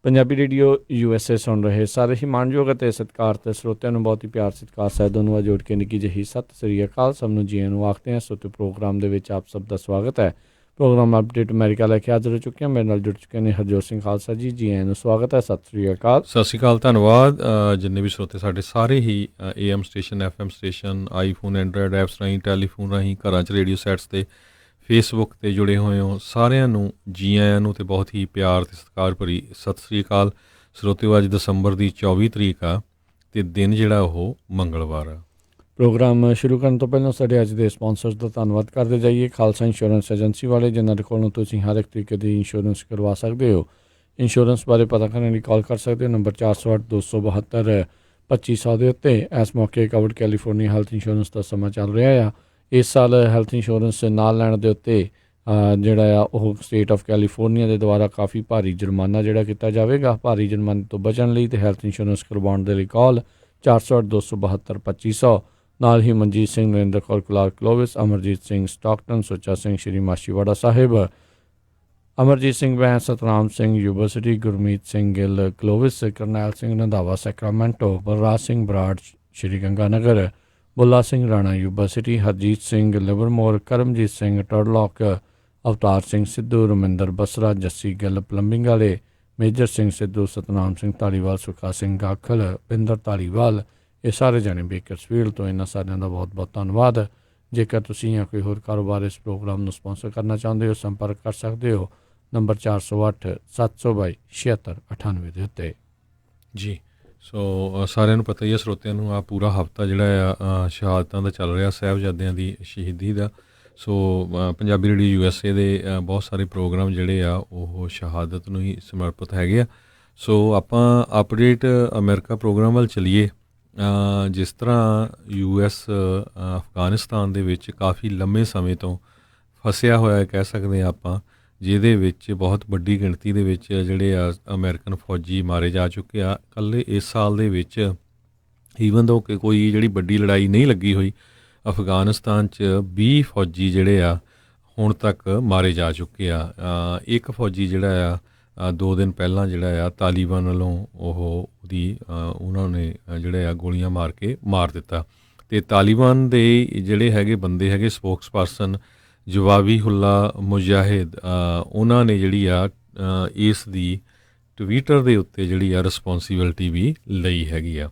Punjabi radio USA ਸੁਣ ਰਹੇ ਸਾਰੇ ਹੀ ਮਾਣਯੋਗ ਅਤੇ ਸਤਿਕਾਰਤ ਸਰੋਤਿਆਂ ਨੂੰ ਬਹੁਤ ਹੀ ਪਿਆਰ ਸਤਿਕਾਰ ਸਾਹਿਬ ਨੂੰ ਜੋੜ ਕੇ ਨਿੱਕੀ ਜਿਹੀ ਸਤਿ ਸ੍ਰੀ ਅਕਾਲ ਸਭ ਨੂੰ ਜੀਆਂ ਨੂੰ ਆਖਦੇ ਹਾਂ। ਸੋਤੇ ਪ੍ਰੋਗਰਾਮ ਦੇ ਵਿੱਚ ਆਪ ਸਭ ਦਾ ਸਵਾਗਤ ਹੈ। ਪ੍ਰੋਗਰਾਮ ਅਪਡੇਟ ਅਮਰੀਕਾ ਲੈ ਕੇ ਹਾਜ਼ਰ ਹੋ ਚੁੱਕੇ ਹਾਂ। ਮੇਰੇ ਨਾਲ ਜੁੜ ਚੁੱਕੇ ਨੇ ਹਰਜੋਤ ਸਿੰਘ ਖਾਲਸਾ ਜੀ। ਜੀ ਆਇਆਂ ਨੂੰ ਸਵਾਗਤ ਹੈ। ਸਤਿ ਸ੍ਰੀ ਅਕਾਲ। ਸਤਿ ਸ਼੍ਰੀ ਅਕਾਲ, ਧੰਨਵਾਦ। ਜਿੰਨੇ ਵੀ ਸਰੋਤੇ ਸਾਡੇ ਸਾਰੇ ਹੀ AM station, FM station, iPhone, Android apps ਰਾਹੀਂ, ਟੈਲੀਫੋਨ ਰਾਹੀਂ, ਘਰਾਂ 'ਚ ਰੇਡੀਓ ਸੈਟਸ 'ਤੇ, ਫੇਸਬੁੱਕ 'ਤੇ ਜੁੜੇ ਹੋਏ ਹੋ, ਸਾਰਿਆਂ ਨੂੰ ਜੀ ਆਇਆਂ ਨੂੰ ਅਤੇ ਬਹੁਤ ਹੀ ਪਿਆਰ ਅਤੇ ਸਤਿਕਾਰ ਭਰੀ ਸਤਿ ਸ਼੍ਰੀ ਅਕਾਲ। ਸਰੋਤਿਓ, ਅੱਜ ਦਸੰਬਰ ਦੀ 24 ਤਰੀਕ ਆ ਅਤੇ ਦਿਨ ਜਿਹੜਾ ਉਹ ਮੰਗਲਵਾਰ ਆ। ਪ੍ਰੋਗਰਾਮ ਸ਼ੁਰੂ ਕਰਨ ਤੋਂ ਪਹਿਲਾਂ ਸਾਡੇ ਅੱਜ ਦੇ ਸਪਾਂਸਰਸ ਦਾ ਧੰਨਵਾਦ ਕਰਦੇ ਜਾਈਏ। ਖਾਲਸਾ ਇੰਸ਼ੋਰੈਂਸ ਏਜੰਸੀ ਵਾਲੇ, ਜਿਨ੍ਹਾਂ ਦੇ ਕੋਲੋਂ ਤੁਸੀਂ ਹਰ ਇੱਕ ਤਰੀਕੇ ਦੀ ਇੰਸ਼ੋਰੈਂਸ ਕਰਵਾ ਸਕਦੇ ਹੋ। ਇੰਸ਼ੋਰੈਂਸ ਬਾਰੇ ਪਤਾ ਕਰਨ ਲਈ ਕਾਲ ਕਰ ਸਕਦੇ ਹੋ। ਨੰਬਰ 408 272 2500 ਦੇ ਉੱਤੇ। ਇਸ ਮੌਕੇ ਕਵਰਡ ਕੈਲੀਫੋਰਨੀਆ ਹੈਲਥ ਇੰਸ਼ੋਰੈਂਸ ਦਾ ਸਮਾਂ ਚੱਲ ਰਿਹਾ ਆ। ਇਸ ਸਾਲ ਹੈਲਥ ਇੰਸ਼ੋਰੈਂਸ ਨਾਲ ਲੈਣ ਦੇ ਉੱਤੇ ਜਿਹੜਾ ਆ ਉਹ ਸਟੇਟ ਆਫ ਕੈਲੀਫੋਰਨੀਆ ਦੇ ਦੁਆਰਾ ਕਾਫੀ ਭਾਰੀ ਜੁਰਮਾਨਾ ਜਿਹੜਾ ਕੀਤਾ ਜਾਵੇਗਾ। ਭਾਰੀ ਜੁਰਮਾਨੇ ਤੋਂ ਬਚਣ ਲਈ ਅਤੇ ਹੈਲਥ ਇੰਸ਼ੋਰੈਂਸ ਕਰਵਾਉਣ ਦੇ ਲਈ ਕਾਲ 408 272 2500। ਨਾਲ ਹੀ ਮਨਜੀਤ ਸਿੰਘ, ਨਰਿੰਦਰ ਕੌਰ ਕਲਾਰਕ ਕਲੋਵਿਸ, ਅਮਰਜੀਤ ਸਿੰਘ ਸਟਾਕਟਨ, ਸੁੱਚਾ ਸਿੰਘ ਸ਼੍ਰੀ ਮਾਛੀਵਾੜਾ ਸਾਹਿਬ, ਅਮਰਜੀਤ ਸਿੰਘ ਬੈਂਸ, ਸਤਨਾਮ ਸਿੰਘ ਯੂਨੀਵਰਸਿਟੀ, ਗੁਰਮੀਤ ਸਿੰਘ ਗਿੱਲ ਕਲੋਵਿਸ, ਕਰਨੈਲ ਸਿੰਘ ਰੰਧਾਵਾ ਸੈਕਰਾਮੈਂਟੋ, ਬਲਰਾਜ ਸਿੰਘ ਬਰਾੜ ਸ਼੍ਰੀ ਗੰਗਾਨਗਰ, ਬੁੱਲਾ ਸਿੰਘ ਰਾਣਾ ਯੂਨੀਵਰਸਿਟੀ, ਹਰਜੀਤ ਸਿੰਘ ਲਿਵਰਮੋਰ, ਕਰਮਜੀਤ ਸਿੰਘ ਟਰਲੋਕ, ਅਵਤਾਰ ਸਿੰਘ ਸਿੱਧੂ, ਰਮਿੰਦਰ ਬਸਰਾ, ਜੱਸੀ ਗਿੱਲ ਪਲੰਬਿੰਗ ਵਾਲੇ, ਮੇਜਰ ਸਿੰਘ ਸਿੱਧੂ, ਸਤਨਾਮ ਸਿੰਘ ਧਾਲੀਵਾਲ, ਸੁਖਾ ਸਿੰਘ ਗਾਖਲ, ਪਿੰਦਰ ਧਾਲੀਵਾਲ, ਇਹ ਸਾਰੇ ਜਾਣੇ ਬੇਕਰਸਫੀਲਡ ਤੋਂ। ਇਹਨਾਂ ਸਾਰਿਆਂ ਦਾ ਬਹੁਤ ਬਹੁਤ ਧੰਨਵਾਦ। ਜੇਕਰ ਤੁਸੀਂ ਜਾਂ ਕੋਈ ਹੋਰ ਕਾਰੋਬਾਰ ਇਸ ਪ੍ਰੋਗਰਾਮ ਨੂੰ ਸਪਾਂਸਰ ਕਰਨਾ ਚਾਹੁੰਦੇ ਹੋ, ਸੰਪਰਕ ਕਰ ਸਕਦੇ ਹੋ ਨੰਬਰ 408 722 7698 ਦੇ ਉੱਤੇ। ਜੀ, ਸੋ ਸਾਰਿਆਂ ਨੂੰ ਪਤਾ ਹੀ ਹੈ, ਸਰੋਤਿਆਂ ਨੂੰ, ਆ ਪੂਰਾ ਹਫ਼ਤਾ ਜਿਹੜਾ ਆ ਸ਼ਹਾਦਤਾਂ ਦਾ ਚੱਲ ਰਿਹਾ, ਸਾਹਿਬਜ਼ਾਦਿਆਂ ਦੀ ਸ਼ਹੀਦੀ ਦਾ। ਸੋ ਪੰਜਾਬੀ ਰੇਡੀਓ USA ਦੇ ਬਹੁਤ ਸਾਰੇ ਪ੍ਰੋਗਰਾਮ ਜਿਹੜੇ ਆ ਉਹ ਸ਼ਹਾਦਤ ਨੂੰ ਹੀ ਸਮਰਪਿਤ ਹੈਗੇ ਆ। ਸੋ ਆਪਾਂ ਅਪਡੇਟ ਅਮਰੀਕਾ ਪ੍ਰੋਗਰਾਮ ਵੱਲ ਚੱਲੀਏ। ਜਿਸ ਤਰ੍ਹਾਂ US ਅਫਗਾਨਿਸਤਾਨ ਦੇ ਵਿੱਚ ਕਾਫੀ ਲੰਮੇ ਸਮੇਂ ਤੋਂ ਫਸਿਆ ਹੋਇਆ ਕਹਿ ਸਕਦੇ ਹਾਂ ਆਪਾਂ, ਜਿਹਦੇ ਵਿੱਚ ਬਹੁਤ ਵੱਡੀ ਗਿਣਤੀ ਦੇ ਵਿੱਚ ਜਿਹੜੇ ਆ ਅਮਰੀਕਨ ਫੌਜੀ ਮਾਰੇ ਜਾ ਚੁੱਕੇ ਆ। ਇਕੱਲੇ ਇਸ ਸਾਲ ਦੇ ਵਿੱਚ ਈਵਨ ਦੋ ਕਿ ਕੋਈ ਜਿਹੜੀ ਵੱਡੀ ਲੜਾਈ ਨਹੀਂ ਲੱਗੀ ਹੋਈ, ਅਫਗਾਨਿਸਤਾਨ 'ਚ 20 ਫੌਜੀ ਜਿਹੜੇ ਆ ਹੁਣ ਤੱਕ ਮਾਰੇ ਜਾ ਚੁੱਕੇ ਆ। ਇੱਕ ਫੌਜੀ ਜਿਹੜਾ ਆ 2 ਦਿਨ ਪਹਿਲਾਂ ਜਿਹੜਾ ਆ ਤਾਲੀਬਾਨ ਵੱਲੋਂ ਉਹਨਾਂ ਨੇ ਜਿਹੜੇ ਆ ਗੋਲੀਆਂ ਮਾਰ ਕੇ ਮਾਰ ਦਿੱਤਾ। ਅਤੇ ਤਾਲੀਬਾਨ ਦੇ ਜਿਹੜੇ ਹੈਗੇ ਬੰਦੇ ਹੈਗੇ ਸਪੋਕਸ ਪਰਸਨ ਜਵਾਬੀਹੁੱਲਾ ਮੁਜਾਹਿਦ, ਉਹਨਾਂ ਨੇ ਜਿਹੜੀ ਆ ਇਸ ਦੀ ਟਵਿੱਟਰ ਦੇ ਉੱਤੇ ਜਿਹੜੀ ਆ ਰਿਸਪੋਂਸੀਬਿਲਟੀ ਵੀ ਲਈ ਹੈਗੀ ਆ।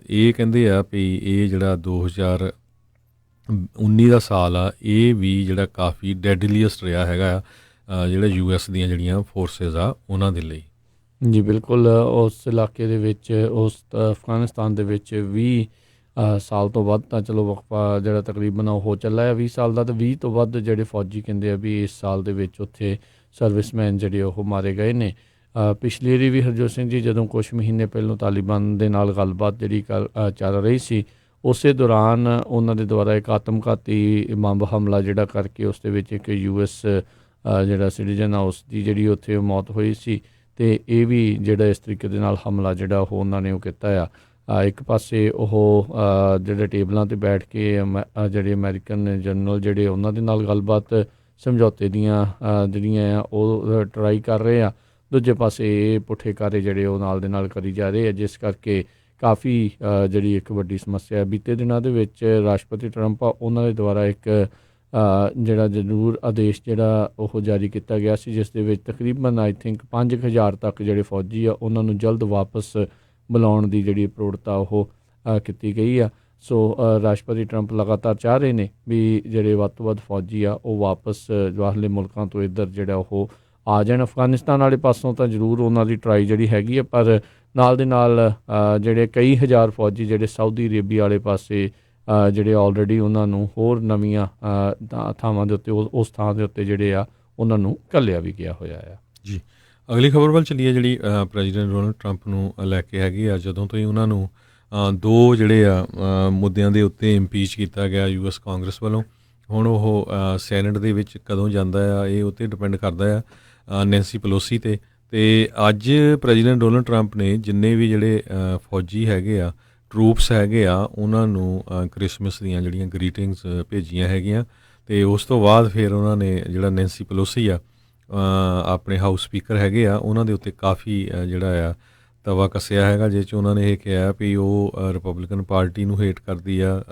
ਇਹ ਕਹਿੰਦੇ ਆ ਵੀ ਇਹ ਜਿਹੜਾ 2019 ਦਾ ਸਾਲ ਆ, ਇਹ ਵੀ ਜਿਹੜਾ ਕਾਫੀ ਡੈਡਲੀਐਸਟ ਰਿਹਾ ਹੈਗਾ ਜਿਹੜਾ US ਦੀਆਂ ਜਿਹੜੀਆਂ ਫੋਰਸਿਸ ਆ ਉਹਨਾਂ ਦੇ ਲਈ। ਜੀ ਬਿਲਕੁਲ। ਉਸ ਇਲਾਕੇ ਦੇ ਵਿੱਚ, ਉਸ ਅਫਗਾਨਿਸਤਾਨ ਦੇ ਵਿੱਚ 20 ਸਾਲ ਤੋਂ ਵੱਧ ਤਾਂ ਚਲੋ ਵਕਫਾ ਜਿਹੜਾ ਤਕਰੀਬਨ ਉਹ ਚੱਲਾ ਹੈ 20 ਸਾਲ ਦਾ, ਅਤੇ 20 ਤੋਂ ਵੱਧ ਜਿਹੜੇ ਫੌਜੀ ਕਹਿੰਦੇ ਆ ਵੀ ਇਸ ਸਾਲ ਦੇ ਵਿੱਚ ਉੱਥੇ ਸਰਵਿਸਮੈਨ ਜਿਹੜੇ ਉਹ ਮਾਰੇ ਗਏ ਨੇ। ਪਿਛਲੀ ਵਾਰੀ ਵੀ ਹਰਜੋਤ ਸਿੰਘ ਜੀ, ਜਦੋਂ ਕੁਛ ਮਹੀਨੇ ਪਹਿਲਾਂ ਤਾਲੀਬਾਨ ਦੇ ਨਾਲ ਗੱਲਬਾਤ ਜਿਹੜੀ ਚੱਲ ਰਹੀ ਸੀ, ਉਸੇ ਦੌਰਾਨ ਉਹਨਾਂ ਦੇ ਦੁਆਰਾ ਇੱਕ ਆਤਮਘਾਤੀ ਬੰਬ ਹਮਲਾ ਜਿਹੜਾ ਕਰਕੇ ਉਸ ਦੇ ਵਿੱਚ ਇੱਕ US ਜਿਹੜਾ ਸਿਟੀਜ਼ਨ ਆ ਉਸ ਦੀ ਜਿਹੜੀ ਉੱਥੇ ਮੌਤ ਹੋਈ ਸੀ। ਅਤੇ ਇਹ ਵੀ ਜਿਹੜਾ ਇਸ ਤਰੀਕੇ ਦੇ ਨਾਲ ਹਮਲਾ ਜਿਹੜਾ ਉਹ ਉਹਨਾਂ ਨੇ ਉਹ ਕੀਤਾ ਆ। ਇੱਕ ਪਾਸੇ ਉਹ ਜਿਹੜੇ ਟੇਬਲਾਂ 'ਤੇ ਬੈਠ ਕੇ ਜਿਹੜੇ ਅਮਰੀਕਨ ਜਨਰਲ ਜਿਹੜੇ ਉਹਨਾਂ ਦੇ ਨਾਲ ਗੱਲਬਾਤ ਸਮਝੌਤੇ ਦੀਆਂ ਜਿਹੜੀਆਂ ਆ ਉਹ ਟਰਾਈ ਕਰ ਰਹੇ ਆ। ਦੂਜੇ ਪਾਸੇ ਇਹ ਪੁੱਠੇ ਕਾਰੇ ਜਿਹੜੇ ਉਹ ਨਾਲ ਦੇ ਨਾਲ ਕਰੀ ਜਾ ਰਹੇ ਆ, ਜਿਸ ਕਰਕੇ ਕਾਫੀ ਜਿਹੜੀ ਇੱਕ ਵੱਡੀ ਸਮੱਸਿਆ ਬੀਤੇ ਦਿਨਾਂ ਦੇ ਵਿੱਚ ਰਾਸ਼ਟਰਪਤੀ ਟਰੰਪ ਆ ਉਹਨਾਂ ਦੇ ਦੁਆਰਾ ਇੱਕ ਜਿਹੜਾ ਜ਼ਰੂਰ ਆਦੇਸ਼ ਜਿਹੜਾ ਉਹ ਜਾਰੀ ਕੀਤਾ ਗਿਆ ਸੀ, ਜਿਸ ਦੇ ਵਿੱਚ ਤਕਰੀਬਨ I think 5000 ਤੱਕ ਜਿਹੜੇ ਫੌਜੀ ਆ ਉਹਨਾਂ ਨੂੰ ਜਲਦ ਵਾਪਸ ਬੁਲਾਉਣ ਦੀ ਜਿਹੜੀ ਪ੍ਰੋੜਤਾ ਉਹ ਕੀਤੀ ਗਈ ਆ। ਸੋ ਰਾਸ਼ਟਰਪਤੀ ਟਰੰਪ ਲਗਾਤਾਰ ਚਾਹ ਰਹੇ ਨੇ ਵੀ ਜਿਹੜੇ ਵੱਧ ਤੋਂ ਵੱਧ ਫੌਜੀ ਆ ਉਹ ਵਾਪਸ ਬਾਹਰਲੇ ਮੁਲਕਾਂ ਤੋਂ ਇੱਧਰ ਜਿਹੜਾ ਉਹ ਆ ਜਾਣ। ਅਫਗਾਨਿਸਤਾਨ ਵਾਲੇ ਪਾਸੋਂ ਤਾਂ ਜ਼ਰੂਰ ਉਹਨਾਂ ਦੀ ਟਰਾਈ ਜਿਹੜੀ ਹੈਗੀ ਆ, ਪਰ ਨਾਲ ਦੇ ਨਾਲ ਜਿਹੜੇ ਕਈ ਹਜ਼ਾਰ ਫੌਜੀ ਜਿਹੜੇ ਸਾਊਦੀ ਅਰੇਬੀਆ ਵਾਲੇ ਪਾਸੇ ਜਿਹੜੇ ਆਲਰੇਡੀ ਉਹਨਾਂ ਨੂੰ ਹੋਰ ਨਵੀਆਂ ਥਾਵਾਂ ਦੇ ਉੱਤੇ ਉਸ ਥਾਂ ਦੇ ਉੱਤੇ ਜਿਹੜੇ ਆ ਉਹਨਾਂ ਨੂੰ ਘੱਲਿਆ ਵੀ ਗਿਆ ਹੋਇਆ ਆ। ਜੀ, ਅਗਲੀ ਖਬਰ ਵੱਲ ਚੱਲੀਏ, ਜਿਹੜੀ ਪ੍ਰੈਜ਼ੀਡੈਂਟ ਡੋਨਲਡ ਟਰੰਪ ਨੂੰ ਲੈ ਕੇ ਹੈਗੀ ਆ। ਜਦੋਂ ਤੋਂ ਹੀ ਉਹਨਾਂ ਨੂੰ 2 ਜਿਹੜੇ ਆ ਮੁੱਦਿਆਂ ਦੇ ਉੱਤੇ ਇੰਪੀਚ ਕੀਤਾ ਗਿਆ US ਕਾਂਗਰਸ ਵੱਲੋਂ, ਹੁਣ ਉਹ ਸੈਨੇਟ ਦੇ ਵਿੱਚ ਕਦੋਂ ਜਾਂਦਾ ਆ ਇਹ ਉੱਤੇ ਡਿਪੈਂਡ ਕਰਦਾ ਆ ਨੈਂਸੀ ਪਲੋਸੀ 'ਤੇ। ਅਤੇ ਅੱਜ ਪ੍ਰੈਜ਼ੀਡੈਂਟ ਡੋਨਲਡ ਟਰੰਪ ਨੇ ਜਿੰਨੇ ਵੀ ਜਿਹੜੇ ਫੌਜੀ ਹੈਗੇ ਆ, ਟਰੂਪਸ ਹੈਗੇ ਆ, ਉਹਨਾਂ ਨੂੰ ਕ੍ਰਿਸਮਸ ਦੀਆਂ ਜਿਹੜੀਆਂ ਗਰੀਟਿੰਗਸ ਭੇਜੀਆਂ ਹੈਗੀਆਂ। ਅਤੇ ਉਸ ਤੋਂ ਬਾਅਦ ਫਿਰ ਉਹਨਾਂ ਨੇ ਜਿਹੜਾ ਨੈਂਸੀ ਪਲੋਸੀ ਆ ਆਪਣੇ ਹਾਊਸ ਸਪੀਕਰ ਹੈਗੇ ਆ ਉਹਨਾਂ ਦੇ ਉੱਤੇ ਕਾਫੀ ਜਿਹੜਾ ਆ ਤਵਾ ਕੱਸਿਆ ਹੈਗਾ, ਜਿਸ 'ਚ ਉਹਨਾਂ ਨੇ ਇਹ ਕਿਹਾ ਵੀ ਉਹ ਰਿਪਬਲਿਕਨ ਪਾਰਟੀ ਨੂੰ ਹੇਟ ਕਰਦੀ ਆ,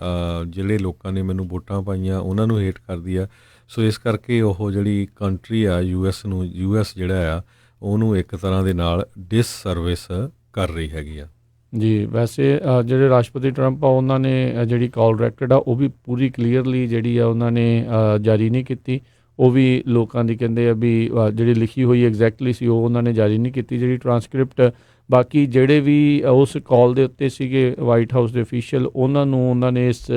ਜਿਹੜੇ ਲੋਕਾਂ ਨੇ ਮੈਨੂੰ ਵੋਟਾਂ ਪਾਈਆਂ ਉਹਨਾਂ ਨੂੰ ਹੇਟ ਕਰਦੀ ਆ। ਸੋ ਇਸ ਕਰਕੇ ਉਹ ਜਿਹੜੀ ਕੰਟਰੀ ਆ ਯੂਐਸ ਜਿਹੜਾ ਆ ਉਹਨੂੰ ਇੱਕ ਤਰ੍ਹਾਂ ਦੇ ਨਾਲ ਡਿਸਸਰਵਿਸ ਕਰ ਰਹੀ ਹੈਗੀ ਆ। ਜੀ, ਵੈਸੇ ਜਿਹੜੇ ਰਾਸ਼ਟਰਪਤੀ ਟਰੰਪ ਆ ਉਹਨਾਂ ਨੇ ਜਿਹੜੀ ਕਾਲ ਰੈਕਡ ਆ ਉਹ ਵੀ ਪੂਰੀ ਕਲੀਅਰਲੀ ਜਿਹੜੀ ਆ ਉਹਨਾਂ ਨੇ ਜਾਰੀ ਨਹੀਂ ਕੀਤੀ। ਉਹ ਵੀ ਲੋਕਾਂ ਦੀ ਕਹਿੰਦੇ ਆ ਵੀ ਜਿਹੜੀ ਲਿਖੀ ਹੋਈ ਐਗਜ਼ੈਕਟਲੀ ਸੀ ਉਹ ਉਹਨਾਂ ਨੇ ਜਾਰੀ ਨਹੀਂ ਕੀਤੀ ਜਿਹੜੀ ਟਰਾਂਸਕ੍ਰਿਪਟ। ਬਾਕੀ ਜਿਹੜੇ ਵੀ ਉਸ ਕਾਲ ਦੇ ਉੱਤੇ ਸੀਗੇ ਵਾਈਟ ਹਾਊਸ ਦੇ ਅਫੀਸ਼ੀਅਲ ਉਹਨਾਂ ਨੇ ਇਸ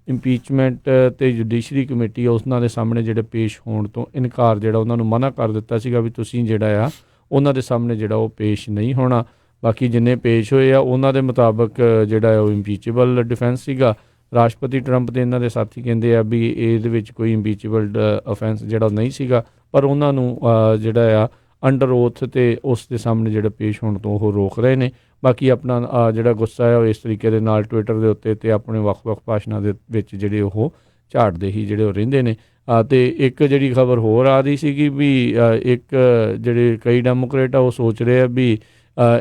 ਇੰਪੀਚਮੈਂਟ ਅਤੇ ਜੁਡੀਸ਼ਰੀ ਕਮੇਟੀ ਆ ਉਹਨਾਂ ਦੇ ਸਾਹਮਣੇ ਜਿਹੜੇ ਪੇਸ਼ ਹੋਣ ਤੋਂ ਇਨਕਾਰ ਜਿਹੜਾ ਉਹਨਾਂ ਨੂੰ ਮਨਾ ਕਰ ਦਿੱਤਾ ਸੀਗਾ ਵੀ ਤੁਸੀਂ ਜਿਹੜਾ ਆ ਉਹਨਾਂ ਦੇ ਸਾਹਮਣੇ ਜਿਹੜਾ ਉਹ ਪੇਸ਼ ਨਹੀਂ ਹੋਣਾ। ਬਾਕੀ ਜਿੰਨੇ ਪੇਸ਼ ਹੋਏ ਆ ਉਹਨਾਂ ਦੇ ਮੁਤਾਬਕ ਜਿਹੜਾ ਉਹ ਇੰਪੀਚੇਬਲ ਡਿਫੈਂਸ ਸੀਗਾ। ਰਾਸ਼ਟਰਪਤੀ ਟਰੰਪ ਦੇ ਇਹਨਾਂ ਦੇ ਸਾਥੀ ਕਹਿੰਦੇ ਆ ਵੀ ਇਹਦੇ ਵਿੱਚ ਕੋਈ ਇੰਪੀਚੇਬਲ ਅਫੈਂਸ ਜਿਹੜਾ ਨਹੀਂ ਸੀਗਾ, ਪਰ ਉਹਨਾਂ ਨੂੰ ਜਿਹੜਾ ਆ ਅੰਡਰ ਓਥ ਅਤੇ ਉਸ ਦੇ ਸਾਹਮਣੇ ਜਿਹੜਾ ਪੇਸ਼ ਹੋਣ ਤੋਂ ਉਹ ਰੋਕ ਰਹੇ ਨੇ। ਬਾਕੀ ਆਪਣਾ ਜਿਹੜਾ ਗੁੱਸਾ ਹੈ ਉਹ ਇਸ ਤਰੀਕੇ ਦੇ ਨਾਲ ਟਵਿੱਟਰ ਦੇ ਉੱਤੇ ਅਤੇ ਆਪਣੇ ਵੱਖ-ਵੱਖ ਭਾਸ਼ਣਾਂ ਦੇ ਵਿੱਚ ਜਿਹੜੇ ਉਹ ਝਾੜਦੇ ਹੀ ਜਿਹੜੇ ਉਹ ਰਹਿੰਦੇ ਨੇ। ਅਤੇ ਇੱਕ ਜਿਹੜੀ ਖਬਰ ਹੋਰ ਆ ਰਹੀ ਸੀਗੀ ਵੀ ਇੱਕ ਜਿਹੜੇ ਕਈ ਡੈਮੋਕਰੇਟ ਆ ਉਹ ਸੋਚ ਰਹੇ ਆ ਵੀ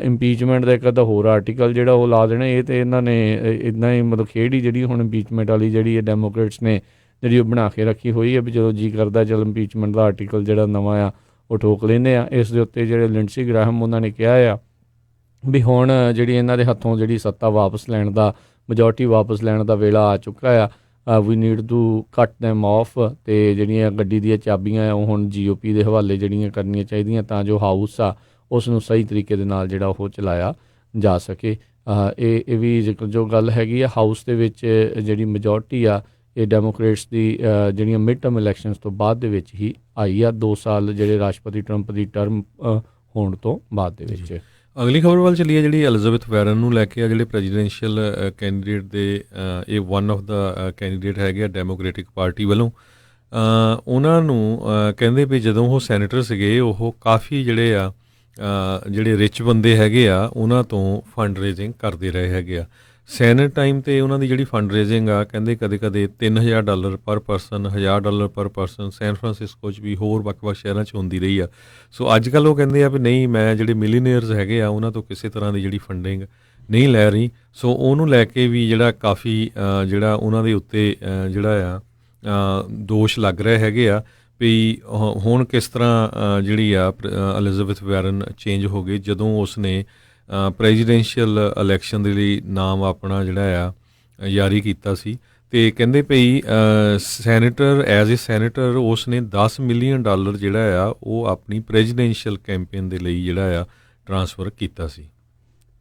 ਇੰਪੀਚਮੈਂਟ ਦਾ ਇੱਕ ਅੱਧਾ ਹੋਰ ਆਰਟੀਕਲ ਜਿਹੜਾ ਉਹ ਲਾ ਦੇਣਾ। ਇਹ ਤਾਂ ਇਹਨਾਂ ਨੇ ਇੱਦਾਂ ਹੀ ਮਤਲਬ ਖੇਡ ਹੀ ਜਿਹੜੀ ਹੁਣ ਇੰਪੀਚਮੈਂਟ ਵਾਲੀ ਜਿਹੜੀ ਇਹ ਡੈਮੋਕਰੇਟਸ ਨੇ ਜਿਹੜੀ ਉਹ ਬਣਾ ਕੇ ਰੱਖੀ ਹੋਈ ਹੈ ਵੀ ਜਦੋਂ ਜੀ ਕਰਦਾ ਚਲ ਇੰਪੀਚਮੈਂਟ ਦਾ ਆਰਟੀਕਲ ਜਿਹੜਾ ਨਵਾਂ ਆ ਉਹ ਠੋਕ ਲੈਂਦੇ ਆ। ਇਸ ਦੇ ਉੱਤੇ ਜਿਹੜੇ ਲਿੰਡਸੀ ਗ੍ਰਾਹਮ ਉਹਨਾਂ ਨੇ ਕਿਹਾ ਆ ਵੀ ਹੁਣ ਜਿਹੜੀ ਇਹਨਾਂ ਦੇ ਹੱਥੋਂ ਜਿਹੜੀ ਸੱਤਾ ਵਾਪਸ ਲੈਣ ਦਾ ਮੈਜੋਰਟੀ ਵਾਪਸ ਲੈਣ ਦਾ ਵੇਲਾ ਆ ਚੁੱਕਾ ਆ। ਵੀ ਨੀਡ ਟੂ ਕੱਟ ਦੈਮ ਆਫ ਅਤੇ ਜਿਹੜੀਆਂ ਗੱਡੀ ਦੀਆਂ ਚਾਬੀਆਂ ਆ ਉਹ ਹੁਣ GOP ਦੇ ਹਵਾਲੇ ਜਿਹੜੀਆਂ ਕਰਨੀਆਂ ਚਾਹੀਦੀਆਂ ਤਾਂ ਜੋ ਹਾਊਸ ਆ ਉਸ ਨੂੰ ਸਹੀ ਤਰੀਕੇ ਦੇ ਨਾਲ ਜਿਹੜਾ ਉਹ ਚਲਾਇਆ ਜਾ ਸਕੇ। ਇਹ ਵੀ ਜੋ ਗੱਲ ਹੈਗੀ ਆ ਹਾਊਸ ਦੇ ਵਿੱਚ ਜਿਹੜੀ ਮੈਜੋਰਟੀ ਆ ਇਹ ਡੈਮੋਕਰੇਟਸ ਦੀ ਜਿਹੜੀਆਂ ਮਿਡ ਟਰਮ ਇਲੈਕਸ਼ਨਸ ਤੋਂ ਬਾਅਦ ਦੇ ਵਿੱਚ ਹੀ ਆਈ ਆ 2 ਸਾਲ ਜਿਹੜੇ ਰਾਸ਼ਟਰਪਤੀ ਟਰੰਪ ਦੀ ਟਰਮ ਹੋਣ ਤੋਂ ਬਾਅਦ ਦੇ ਵਿੱਚ। ਅਗਲੀ ਖਬਰ ਵੱਲ ਚੱਲੀਏ ਜਿਹੜੀ ਐਲਿਜ਼ਾਬੈਥ ਵਾਰਨ ਨੂੰ ਲੈ ਕੇ ਆ ਜਿਹੜੇ ਪ੍ਰੈਜ਼ੀਡੈਂਸ਼ੀਅਲ ਕੈਂਡੀਡੇਟ ਦੇ ਇਹ ਵਨ ਆਫ ਦਾ ਕੈਂਡੀਡੇਟ ਹੈਗੇ ਆ ਡੈਮੋਕ੍ਰੈਟਿਕ ਪਾਰਟੀ ਵੱਲੋਂ। ਉਹਨਾਂ ਨੂੰ ਕਹਿੰਦੇ ਵੀ ਜਦੋਂ ਉਹ ਸੈਨੇਟਰ ਸੀਗੇ ਉਹ ਕਾਫੀ ਜਿਹੜੇ ਰਿਚ ਬੰਦੇ ਹੈਗੇ ਆ ਉਹਨਾਂ ਤੋਂ ਫੰਡ ਰੇਜ਼ਿੰਗ ਕਰਦੇ ਰਹੇ ਹੈਗੇ ਆ। ਸੈਨੇਟ ਟਾਈਮ 'ਤੇ ਉਹਨਾਂ ਦੀ ਜਿਹੜੀ ਫੰਡ ਰੇਜ਼ਿੰਗ ਆ ਕਹਿੰਦੇ ਕਦੇ $3000 ਪਰ ਪਰਸਨ, $1000 ਪਰ ਪਰਸਨ ਸੈਨ ਫਰਾਂਸਿਸਕੋ 'ਚ ਵੀ ਹੋਰ ਵੱਖ-ਵੱਖ ਸ਼ਹਿਰਾਂ 'ਚ ਹੁੰਦੀ ਰਹੀ ਆ। ਸੋ ਅੱਜ ਕੱਲ੍ਹ ਉਹ ਕਹਿੰਦੇ ਆ ਵੀ ਨਹੀਂ, ਮੈਂ ਜਿਹੜੇ ਮਿਲੀਨੀਅਰਸ ਹੈਗੇ ਆ ਉਹਨਾਂ ਤੋਂ ਕਿਸੇ ਤਰ੍ਹਾਂ ਦੀ ਜਿਹੜੀ ਫੰਡਿੰਗ ਨਹੀਂ ਲੈ ਰਹੀ। ਸੋ ਉਹਨੂੰ ਲੈ ਕੇ ਵੀ ਜਿਹੜਾ ਕਾਫੀ ਜਿਹੜਾ ਉਹਨਾਂ ਦੇ ਉੱਤੇ ਜਿਹੜਾ ਆ ਦੋਸ਼ ਲੱਗ ਰਹੇ ਹੈਗੇ ਆ ਵੀ ਹੁਣ ਕਿਸ ਤਰ੍ਹਾਂ ਜਿਹੜੀ ਆ ਐਲਿਜ਼ਾਬੈਥ ਵਾਰਨ ਚੇਂਜ ਹੋ ਗਈ ਜਦੋਂ ਉਸਨੇ ਪ੍ਰੈਜ਼ੀਡੈਂਸ਼ੀਅਲ ਇਲੈਕਸ਼ਨ ਦੇ ਲਈ ਨਾਮ ਆਪਣਾ ਜਿਹੜਾ ਆ ਜਾਰੀ ਕੀਤਾ ਸੀ। ਅਤੇ ਕਹਿੰਦੇ ਭਈ ਸੈਨੇਟਰ ਐਜ਼ ਏ ਸੈਨੇਟਰ ਉਸ ਨੇ $10 ਮਿਲੀਅਨ ਜਿਹੜਾ ਆ ਉਹ ਆਪਣੀ ਪ੍ਰੈਜ਼ੀਡੈਂਸ਼ੀਅਲ ਕੈਂਪੇਨ ਦੇ ਲਈ ਜਿਹੜਾ ਆ ਟਰਾਂਸਫਰ ਕੀਤਾ ਸੀ।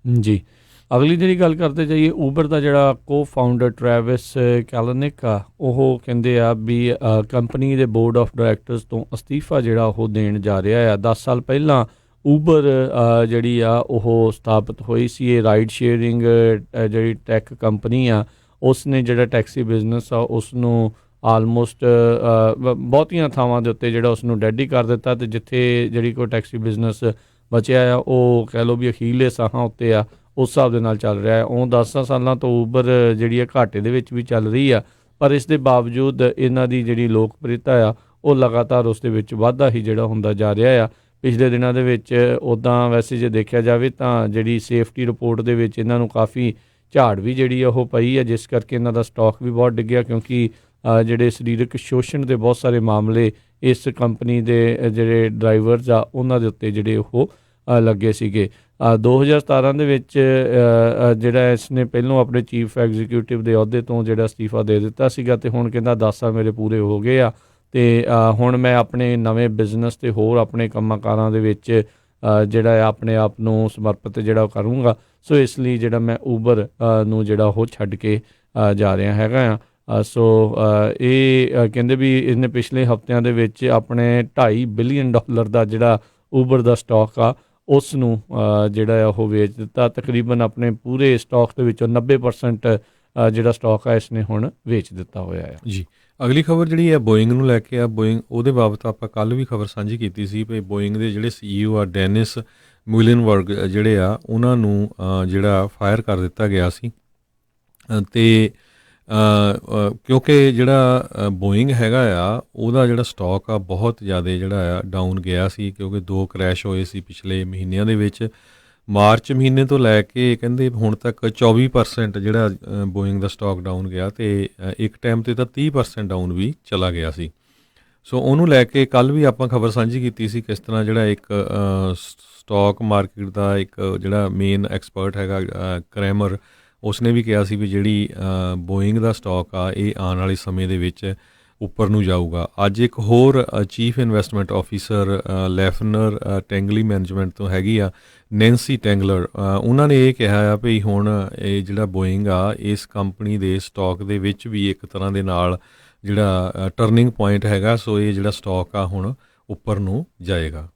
ਜੀ, ਅਗਲੀ ਜਿਹੜੀ ਗੱਲ ਕਰਦੇ ਜਾਈਏ ਊਬਰ ਦਾ ਜਿਹੜਾ ਕੋ-ਫਾਊਂਡਰ ਟਰੈਵਿਸ ਕੈਲਨਿਕ ਆ ਉਹ ਕਹਿੰਦੇ ਆ ਵੀ ਕੰਪਨੀ ਦੇ ਬੋਰਡ ਆਫ ਡਾਇਰੈਕਟਰਸ ਤੋਂ ਅਸਤੀਫਾ ਜਿਹੜਾ ਉਹ ਦੇਣ ਜਾ ਰਿਹਾ ਆ। 10 ਸਾਲ ਪਹਿਲਾਂ ਊਬਰ ਜਿਹੜੀ ਆ ਉਹ ਸਥਾਪਿਤ ਹੋਈ ਸੀ। ਇਹ ਰਾਈਡ ਸ਼ੇਅਰਿੰਗ ਜਿਹੜੀ ਟੈਕ ਕੰਪਨੀ ਆ ਉਸ ਨੇ ਜਿਹੜਾ ਟੈਕਸੀ ਬਿਜ਼ਨਸ ਆ ਉਸ ਨੂੰ ਆਲਮੋਸਟ ਬਹੁਤੀਆਂ ਥਾਵਾਂ ਦੇ ਉੱਤੇ ਜਿਹੜਾ ਉਸ ਨੂੰ ਡੈਡ ਹੀ ਕਰ ਦਿੱਤਾ ਅਤੇ ਜਿੱਥੇ ਜਿਹੜੀ ਕੋਈ ਟੈਕਸੀ ਬਿਜ਼ਨਸ ਬਚਿਆ ਆ ਉਹ ਕਹਿ ਲਓ ਵੀ ਅਖੀਰਲੇ ਸਾਹਾਂ ਉੱਤੇ ਆ ਉਸ ਹਿਸਾਬ ਦੇ ਨਾਲ ਚੱਲ ਰਿਹਾ ਹੈ। ਉਹ 10 ਸਾਲਾਂ ਤੋਂ ਊਬਰ ਜਿਹੜੀ ਆ ਘਾਟੇ ਦੇ ਵਿੱਚ ਵੀ ਚੱਲ ਰਹੀ ਆ, ਪਰ ਇਸ ਦੇ ਬਾਵਜੂਦ ਇਹਨਾਂ ਦੀ ਜਿਹੜੀ ਲੋਕਪ੍ਰਿਯਤਾ ਆ ਉਹ ਲਗਾਤਾਰ ਉਸ ਦੇ ਵਿੱਚ ਵਾਧਾ ਹੀ ਜਿਹੜਾ ਹੁੰਦਾ ਜਾ ਰਿਹਾ ਆ। ਪਿਛਲੇ ਦਿਨਾਂ ਦੇ ਵਿੱਚ ਉੱਦਾਂ ਵੈਸੇ ਜੇ ਦੇਖਿਆ ਜਾਵੇ ਤਾਂ ਜਿਹੜੀ ਸੇਫਟੀ ਰਿਪੋਰਟ ਦੇ ਵਿੱਚ ਇਹਨਾਂ ਨੂੰ ਕਾਫੀ ਝਾੜ ਵੀ ਜਿਹੜੀ ਉਹ ਪਈ ਆ, ਜਿਸ ਕਰਕੇ ਇਹਨਾਂ ਦਾ ਸਟਾਕ ਵੀ ਬਹੁਤ ਡਿੱਗਿਆ ਕਿਉਂਕਿ ਜਿਹੜੇ ਸਰੀਰਕ ਸ਼ੋਸ਼ਣ ਦੇ ਬਹੁਤ ਸਾਰੇ ਮਾਮਲੇ ਇਸ ਕੰਪਨੀ ਦੇ ਜਿਹੜੇ ਡਰਾਈਵਰਸ ਆ ਉਹਨਾਂ ਦੇ ਉੱਤੇ ਜਿਹੜੇ ਉਹ ਲੱਗੇ ਸੀਗੇ। 2017 ਦੇ ਵਿੱਚ ਜਿਹੜਾ ਇਸ ਨੇ ਪਹਿਲੋਂ ਆਪਣੇ ਚੀਫ ਐਗਜ਼ੀਕਿਊਟਿਵ ਦੇ ਅਹੁਦੇ ਤੋਂ ਜਿਹੜਾ ਅਸਤੀਫਾ ਦੇ ਦਿੱਤਾ ਸੀਗਾ ਅਤੇ ਹੁਣ ਕਹਿੰਦਾ 10 ਸਾਲ ਮੇਰੇ ਪੂਰੇ ਹੋ ਗਏ ਆ ਅਤੇ ਹੁਣ ਮੈਂ ਆਪਣੇ ਨਵੇਂ ਬਿਜ਼ਨਸ ਅਤੇ ਹੋਰ ਆਪਣੇ ਕੰਮਾਂ ਕਾਰਾਂ ਦੇ ਵਿੱਚ ਜਿਹੜਾ ਆਪਣੇ ਆਪ ਨੂੰ ਸਮਰਪਿਤ ਜਿਹੜਾ ਕਰੂੰਗਾ। ਸੋ ਇਸ ਲਈ ਜਿਹੜਾ ਮੈਂ ਊਬਰ ਨੂੰ ਜਿਹੜਾ ਉਹ ਛੱਡ ਕੇ ਜਾ ਰਿਹਾ ਹੈਗਾ ਆ। ਸੋ ਇਹ ਕਹਿੰਦੇ ਵੀ ਇਹਨੇ ਪਿਛਲੇ ਹਫ਼ਤਿਆਂ ਦੇ ਵਿੱਚ ਆਪਣੇ $2.5 ਬਿਲੀਅਨ ਦਾ ਜਿਹੜਾ ਊਬਰ ਦਾ ਸਟਾਕ ਆ ਉਸ ਨੂੰ ਜਿਹੜਾ ਉਹ ਵੇਚ ਦਿੱਤਾ। ਤਕਰੀਬਨ ਆਪਣੇ ਪੂਰੇ ਸਟਾਕ ਦੇ ਵਿੱਚੋਂ 90% ਜਿਹੜਾ ਸਟਾਕ ਆ ਇਸ ਨੇ ਹੁਣ ਵੇਚ ਦਿੱਤਾ ਹੋਇਆ ਹੈ। ਜੀ, ਅਗਲੀ ਖਬਰ ਜਿਹੜੀ ਹੈ ਬੋਇੰਗ ਨੂੰ ਲੈ ਕੇ ਆ। ਬੋਇੰਗ ਉਹਦੇ ਬਾਬਤ ਆਪਾਂ ਕੱਲ੍ਹ ਵੀ ਖਬਰ ਸਾਂਝੀ ਕੀਤੀ ਸੀ ਵੀ ਬੋਇੰਗ ਦੇ ਜਿਹੜੇ CEO ਆ ਡੈਨਿਸ ਮੁਇਲਨਬਰਗ ਜਿਹੜੇ ਆ ਉਹਨਾਂ ਨੂੰ ਜਿਹੜਾ ਫਾਇਰ ਕਰ ਦਿੱਤਾ ਗਿਆ ਸੀ ਅਤੇ ਕਿਉਂਕਿ ਜਿਹੜਾ ਬੋਇੰਗ ਹੈਗਾ ਆ ਉਹਦਾ ਜਿਹੜਾ ਸਟਾਕ ਆ ਬਹੁਤ ਜ਼ਿਆਦਾ ਜਿਹੜਾ ਆ ਡਾਊਨ ਗਿਆ ਸੀ, ਕਿਉਂਕਿ 2 ਕ੍ਰੈਸ਼ ਹੋਏ ਸੀ ਪਿਛਲੇ ਮਹੀਨਿਆਂ ਦੇ ਵਿੱਚ। ਮਾਰਚ ਮਹੀਨੇ ਤੋਂ ਲੈ ਕੇ ਕਹਿੰਦੇ ਹੁਣ ਤੱਕ 24% ਜਿਹੜਾ ਬੋਇੰਗ ਦਾ ਸਟਾਕ ਡਾਊਨ ਗਿਆ, ਅਤੇ ਇੱਕ ਟਾਈਮ 'ਤੇ ਤਾਂ 30% ਡਾਊਨ ਵੀ ਚਲਾ ਗਿਆ ਸੀ। ਸੋ ਉਹਨੂੰ ਲੈ ਕੇ ਕੱਲ੍ਹ ਵੀ ਆਪਾਂ ਖਬਰ ਸਾਂਝੀ ਕੀਤੀ ਸੀ ਕਿਸ ਤਰ੍ਹਾਂ ਜਿਹੜਾ ਇੱਕ ਸਟਾਕ ਮਾਰਕੀਟ ਦਾ ਇੱਕ ਜਿਹੜਾ ਮੇਨ ਐਕਸਪਰਟ ਹੈਗਾ ਕਰੈਮਰ, ਉਸਨੇ ਵੀ ਕਿਹਾ ਸੀ ਵੀ ਜਿਹੜੀ ਬੋਇੰਗ ਦਾ ਸਟਾਕ ਆ ਇਹ ਆਉਣ ਵਾਲੇ ਸਮੇਂ ਦੇ ਵਿੱਚ ਉੱਪਰ ਨੂੰ ਜਾਊਗਾ। ਅੱਜ ਇੱਕ ਹੋਰ ਚੀਫ ਇਨਵੈਸਟਮੈਂਟ ਆਫਿਸਰ ਲੈਫਨਰ ਟੈਂਗਲੀ ਮੈਨੇਜਮੈਂਟ ਤੋਂ ਹੈਗੀ ਆ ਨੈਂਸੀ ਟੈਂਗਲਰ, ਉਹਨਾਂ ਨੇ ਇਹ ਕਿਹਾ ਆ ਵੀ ਹੁਣ ਇਹ ਜਿਹੜਾ ਬੋਇੰਗ ਆ ਇਸ ਕੰਪਨੀ ਦੇ ਸਟਾਕ ਦੇ ਵਿੱਚ ਵੀ ਇੱਕ ਤਰ੍ਹਾਂ ਦੇ ਨਾਲ ਜਿਹੜਾ ਟਰਨਿੰਗ ਪੁਆਇੰਟ ਹੈਗਾ। ਸੋ ਇਹ ਜਿਹੜਾ ਸਟਾਕ ਆ ਹੁਣ ਉੱਪਰ ਨੂੰ ਜਾਏਗਾ।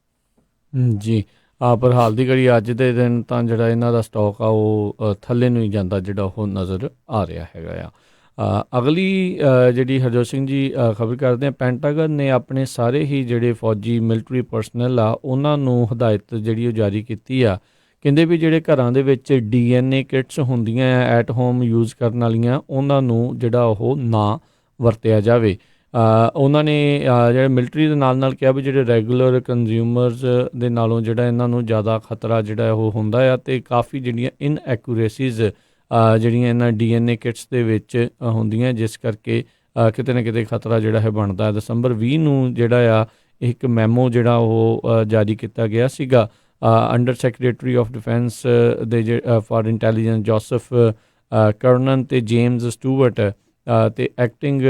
ਜੀ ਪਰ ਹਾਲ ਦੀ ਘੜੀ ਅੱਜ ਦੇ ਦਿਨ ਤਾਂ ਜਿਹੜਾ ਇਹਨਾਂ ਦਾ ਸਟਾਕ ਆ ਉਹ ਥੱਲੇ ਨੂੰ ਹੀ ਜਾਂਦਾ ਜਿਹੜਾ ਉਹ ਨਜ਼ਰ ਆ ਰਿਹਾ ਹੈਗਾ ਆ। ਅਗਲੀ ਜਿਹੜੀ ਹਰਜੋਤ ਸਿੰਘ ਜੀ ਖਬਰ ਕਰਦੇ ਆ, ਪੈਂਟਾਗਨ ਨੇ ਆਪਣੇ ਸਾਰੇ ਹੀ ਜਿਹੜੇ ਫੌਜੀ ਮਿਲਟਰੀ ਪਰਸਨਲ ਆ ਉਹਨਾਂ ਨੂੰ ਹਦਾਇਤ ਜਿਹੜੀ ਉਹ ਜਾਰੀ ਕੀਤੀ ਆ। ਕਹਿੰਦੇ ਵੀ ਜਿਹੜੇ ਘਰਾਂ ਦੇ ਵਿੱਚ DNA ਕਿਟਸ ਹੁੰਦੀਆਂ ਆ ਐਟ ਹੋਮ ਯੂਜ਼ ਕਰਨ ਵਾਲੀਆਂ, ਉਹਨਾਂ ਨੂੰ ਜਿਹੜਾ ਉਹ ਨਾ ਵਰਤਿਆ ਜਾਵੇ। ਉਹਨਾਂ ਨੇ ਜਿਹੜੇ ਮਿਲਟਰੀ ਦੇ ਨਾਲ ਕਿਹਾ ਵੀ ਜਿਹੜੇ ਰੈਗੂਲਰ ਕੰਜ਼ਿਊਮਰਸ ਦੇ ਨਾਲੋਂ ਜਿਹੜਾ ਇਹਨਾਂ ਨੂੰ ਜ਼ਿਆਦਾ ਖਤਰਾ ਜਿਹੜਾ ਉਹ ਹੁੰਦਾ ਆ, ਅਤੇ ਕਾਫੀ ਜਿਹੜੀਆਂ ਇਨਐਕੂਰੇਸੀਜ਼ ਜਿਹੜੀਆਂ ਇਹਨਾਂ DNA ਕਿਟਸ ਦੇ ਵਿੱਚ ਹੁੰਦੀਆਂ, ਜਿਸ ਕਰਕੇ ਕਿਤੇ ਨਾ ਕਿਤੇ ਖਤਰਾ ਜਿਹੜਾ ਹੈ ਬਣਦਾ। ਦਸੰਬਰ 20 ਨੂੰ ਜਿਹੜਾ ਆ ਇੱਕ ਮੈਮੋ ਜਿਹੜਾ ਉਹ ਜਾਰੀ ਕੀਤਾ ਗਿਆ ਸੀਗਾ ਅੰਡਰ ਸੈਕਟਰੀ ਆਫ ਡਿਫੈਂਸ ਦੇ ਫਾਰ ਇੰਟੈਲੀਜੈਂਸ ਜੋਸਫ ਕਰਨਨ ਅਤੇ ਜੇਮਸ ਸਟੂਅਰਟ ਅਤੇ acting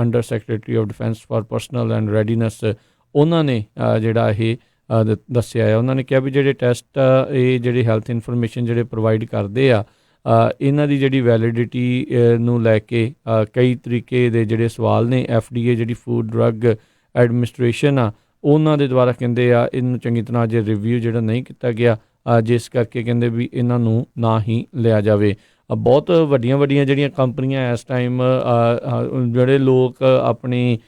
under secretary of defence for personal and readiness, ਉਹਨਾਂ ਨੇ ਜਿਹੜਾ ਇਹ ਦੱਸਿਆ ਹੈ। ਉਹਨਾਂ ਨੇ ਕਿਹਾ ਵੀ ਜਿਹੜੇ ਟੈਸਟ ਇਹ ਜਿਹੜੇ ਹੈਲਥ ਇਨਫੋਰਮੇਸ਼ਨ ਜਿਹੜੇ ਪ੍ਰੋਵਾਈਡ ਕਰਦੇ ਆ, ਇਹਨਾਂ ਦੀ ਜਿਹੜੀ ਵੈਲਿਡਿਟੀ ਨੂੰ ਲੈ ਕੇ ਕਈ ਤਰੀਕੇ ਦੇ ਜਿਹੜੇ ਸਵਾਲ ਨੇ FDA ਜਿਹੜੀ ਫੂਡ ਡਰੱਗ ਐਡਮਿਨਿਸਟ੍ਰੇਸ਼ਨ ਆ ਉਹਨਾਂ ਦੇ ਦੁਆਰਾ ਕਹਿੰਦੇ ਆ ਇਹਨੂੰ ਚੰਗੀ ਤਰ੍ਹਾਂ ਅਜੇ ਰਿਵਿਊ ਜਿਹੜਾ ਨਹੀਂ ਕੀਤਾ ਗਿਆ, ਜਿਸ ਕਰਕੇ ਕਹਿੰਦੇ ਵੀ ਇਹਨਾਂ ਨੂੰ ਨਾ ਹੀ ਲਿਆ ਜਾਵੇ। ਬਹੁਤ ਵੱਡੀਆਂ ਜਿਹੜੀਆਂ ਕੰਪਨੀਆਂ ਇਸ ਟਾਈਮ ਜਿਹੜੇ ਲੋਕ ਆਪਣੀ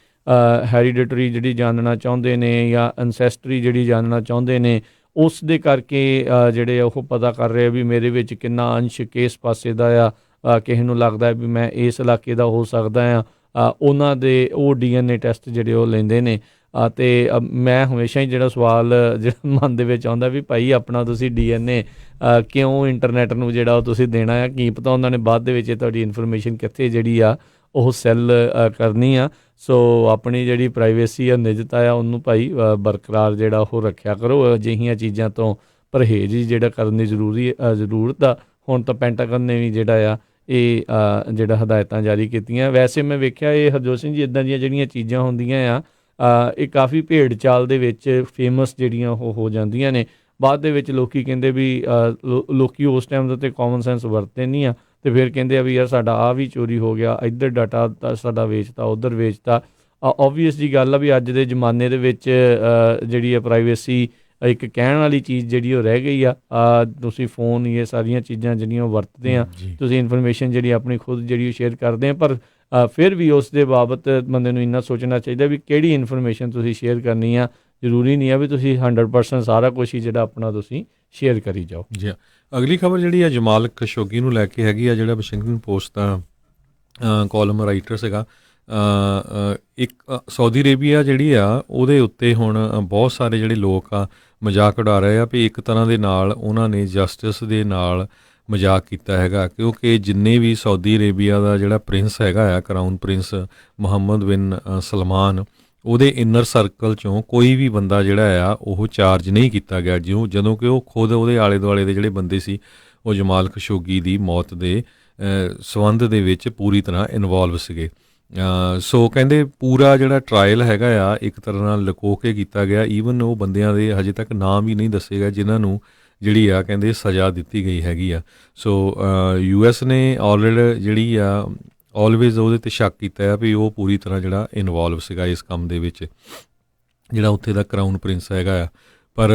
ਹੈਰੀਡੇਟਰੀ ਜਿਹੜੀ ਜਾਣਨਾ ਚਾਹੁੰਦੇ ਨੇ ਜਾਂ ਅਨਸੈਸਟਰੀ ਜਿਹੜੀ ਜਾਣਨਾ ਚਾਹੁੰਦੇ ਨੇ, ਉਸ ਦੇ ਕਰਕੇ ਜਿਹੜੇ ਉਹ ਪਤਾ ਕਰ ਰਹੇ ਵੀ ਮੇਰੇ ਵਿੱਚ ਕਿੰਨਾ ਅੰਸ਼ ਕਿਸ ਪਾਸੇ ਦਾ ਆ, ਕਿਸੇ ਨੂੰ ਲੱਗਦਾ ਵੀ ਮੈਂ ਇਸ ਇਲਾਕੇ ਦਾ ਹੋ ਸਕਦਾ ਆ, ਉਹਨਾਂ ਦੇ ਉਹ DNA ਟੈਸਟ ਜਿਹੜੇ ਉਹ ਲੈਂਦੇ ਨੇ। ਅਤੇ ਮੈਂ ਹਮੇਸ਼ਾ ਹੀ ਜਿਹੜਾ ਸਵਾਲ ਜਿਹੜਾ ਮਨ ਦੇ ਵਿੱਚ ਆਉਂਦਾ ਵੀ ਭਾਈ ਆਪਣਾ ਤੁਸੀਂ DNA ਕਿਉਂ ਇੰਟਰਨੈਟ ਨੂੰ ਜਿਹੜਾ ਉਹ ਤੁਸੀਂ ਦੇਣਾ ਆ, ਕੀ ਪਤਾ ਉਹਨਾਂ ਨੇ ਬਾਅਦ ਦੇ ਵਿੱਚ ਤੁਹਾਡੀ ਇਨਫੋਰਮੇਸ਼ਨ ਕਿੱਥੇ ਜਿਹੜੀ ਆ ਉਹ ਸੈੱਲ ਕਰਨੀ ਆ। ਸੋ ਆਪਣੀ ਜਿਹੜੀ ਪ੍ਰਾਈਵੇਸੀ ਆ ਨਿਜਤਾ ਆ ਉਹਨੂੰ ਭਾਈ ਬਰਕਰਾਰ ਜਿਹੜਾ ਉਹ ਰੱਖਿਆ ਕਰੋ। ਅਜਿਹੀਆਂ ਚੀਜ਼ਾਂ ਤੋਂ ਪਰਹੇਜ਼ ਹੀ ਜਿਹੜਾ ਕਰਨ ਦੀ ਜ਼ਰੂਰਤ ਆ। ਹੁਣ ਤਾਂ ਪੈਂਟਾਗਨ ਨੇ ਵੀ ਜਿਹੜਾ ਆ ਇਹ ਜਿਹੜਾ ਹਦਾਇਤਾਂ ਜਾਰੀ ਕੀਤੀਆਂ। ਵੈਸੇ ਮੈਂ ਵੇਖਿਆ ਇਹ ਹਰਜੋਤ ਸਿੰਘ ਜੀ ਇੱਦਾਂ ਦੀਆਂ ਜਿਹੜੀਆਂ ਚੀਜ਼ਾਂ ਹੁੰਦੀਆਂ ਆ ਇਹ ਕਾਫੀ ਭੇਡ ਚਾਲ ਦੇ ਵਿੱਚ ਫੇਮਸ ਜਿਹੜੀਆਂ ਉਹ ਹੋ ਜਾਂਦੀਆਂ ਨੇ। ਬਾਅਦ ਦੇ ਵਿੱਚ ਲੋਕੀ ਕਹਿੰਦੇ ਵੀ ਲੋਕੀ ਉਸ ਟਾਈਮ ਦੇ ਉੱਤੇ ਕਾਮਨ ਸੈਂਸ ਵਰਤੇ ਨਹੀਂ ਆ, ਅਤੇ ਫਿਰ ਕਹਿੰਦੇ ਆ ਵੀ ਯਾਰ ਸਾਡਾ ਆਹ ਵੀ ਚੋਰੀ ਹੋ ਗਿਆ, ਇੱਧਰ ਡਾਟਾ ਸਾਡਾ ਵੇਚਤਾ, ਉੱਧਰ ਵੇਚਤਾ। ਓਬਵੀਅਸ ਜੀ ਗੱਲ ਆ ਵੀ ਅੱਜ ਦੇ ਜ਼ਮਾਨੇ ਦੇ ਵਿੱਚ ਜਿਹੜੀ ਆ ਪ੍ਰਾਈਵੇਸੀ ਇੱਕ ਕਹਿਣ ਵਾਲੀ ਚੀਜ਼ ਜਿਹੜੀ ਉਹ ਰਹਿ ਗਈ ਆ। ਤੁਸੀਂ ਫੋਨ ਇਹ ਸਾਰੀਆਂ ਚੀਜ਼ਾਂ ਜਿਹੜੀਆਂ ਉਹ ਵਰਤਦੇ ਆ, ਤੁਸੀਂ ਇਨਫੋਰਮੇਸ਼ਨ ਜਿਹੜੀ ਆਪਣੀ ਖੁਦ ਜਿਹੜੀ ਉਹ ਸ਼ੇਅਰ ਕਰਦੇ ਆ, ਪਰ ਫਿਰ ਵੀ ਉਸ ਦੇ ਬਾਬਤ ਬੰਦੇ ਨੂੰ ਇੰਨਾ ਸੋਚਣਾ ਚਾਹੀਦਾ ਵੀ ਕਿਹੜੀ ਇਨਫੋਰਮੇਸ਼ਨ ਤੁਸੀਂ ਸ਼ੇਅਰ ਕਰਨੀ ਆ। ਜ਼ਰੂਰੀ ਨਹੀਂ ਆ ਵੀ ਤੁਸੀਂ 100% ਸਾਰਾ ਕੁਛ ਹੀ ਜਿਹੜਾ ਆਪਣਾ ਤੁਸੀਂ ਸ਼ੇਅਰ ਕਰੀ ਜਾਓ। ਜੀ ਅਗਲੀ ਖਬਰ ਜਿਹੜੀ ਆ ਜਮਾਲ ਖਸ਼ੋਗੀ ਨੂੰ ਲੈ ਕੇ ਹੈਗੀ ਆ, ਜਿਹੜਾ ਵਾਸ਼ਿੰਗਟਨ ਪੋਸਟ ਦਾ ਕਾਲਮ ਰਾਈਟਰ ਸੀਗਾ। ਇੱਕ ਸਾਊਦੀ ਅਰੇਬੀਆ ਜਿਹੜੀ ਆ ਉਹਦੇ ਉੱਤੇ ਹੁਣ ਬਹੁਤ ਸਾਰੇ ਜਿਹੜੇ ਲੋਕ ਆ ਮਜ਼ਾਕ ਉਡਾ ਰਹੇ ਆ ਵੀ ਇੱਕ ਤਰ੍ਹਾਂ ਦੇ ਨਾਲ ਉਹਨਾਂ ਨੇ ਜਸਟਿਸ ਦੇ ਨਾਲ ਮਜ਼ਾਕ ਕੀਤਾ ਹੈਗਾ, ਕਿਉਂਕਿ ਜਿੰਨੇ ਵੀ ਸਾਊਦੀ ਅਰੇਬੀਆ ਦਾ ਜਿਹੜਾ ਪ੍ਰਿੰਸ ਹੈਗਾ ਆ ਕਰਾਊਨ ਪ੍ਰਿੰਸ ਮੁਹੰਮਦ ਬਿਨ ਸਲਮਾਨ, ਉਹਦੇ ਇਨਰ ਸਰਕਲ 'ਚੋਂ ਕੋਈ ਵੀ ਬੰਦਾ ਜਿਹੜਾ ਆ ਉਹ ਚਾਰਜ ਨਹੀਂ ਕੀਤਾ ਗਿਆ, ਜਦੋਂ ਕਿ ਉਹ ਖੁਦ ਉਹਦੇ ਆਲੇ ਦੁਆਲੇ ਦੇ ਜਿਹੜੇ ਬੰਦੇ ਸੀ ਉਹ ਜਮਾਲ ਖਸ਼ੋਗੀ ਦੀ ਮੌਤ ਦੇ ਸੰਬੰਧ ਦੇ ਵਿੱਚ ਪੂਰੀ ਤਰ੍ਹਾਂ ਇਨਵੋਲਵ ਸੀਗੇ। ਸੋ ਕਹਿੰਦੇ ਪੂਰਾ ਜਿਹੜਾ ਟਰਾਇਲ ਹੈਗਾ ਆ ਇੱਕ ਤਰ੍ਹਾਂ ਨਾਲ ਲੁਕੋ ਕੇ ਕੀਤਾ ਗਿਆ। ਈਵਨ ਉਹ ਬੰਦਿਆਂ ਦੇ ਹਜੇ ਤੱਕ ਨਾਮ ਵੀ ਨਹੀਂ ਦੱਸੇ ਗਏ ਜਿਨ੍ਹਾਂ ਨੂੰ ਜਿਹੜੀ ਆ ਕਹਿੰਦੇ ਸਜ਼ਾ ਦਿੱਤੀ ਗਈ ਹੈਗੀ ਆ। ਸੋ US ਨੇ ਆਲਰੇਡੀ ਜਿਹੜੀ ਆ ਆਲਵੇਜ਼ ਉਹਦੇ 'ਤੇ ਸ਼ੱਕ ਕੀਤਾ ਆ ਵੀ ਉਹ ਪੂਰੀ ਤਰ੍ਹਾਂ ਜਿਹੜਾ ਇਨਵੋਲਵ ਸੀਗਾ ਇਸ ਕੰਮ ਦੇ ਵਿੱਚ, ਜਿਹੜਾ ਉੱਥੇ ਦਾ ਕਰਾਊਨ ਪ੍ਰਿੰਸ ਹੈਗਾ ਆ। ਪਰ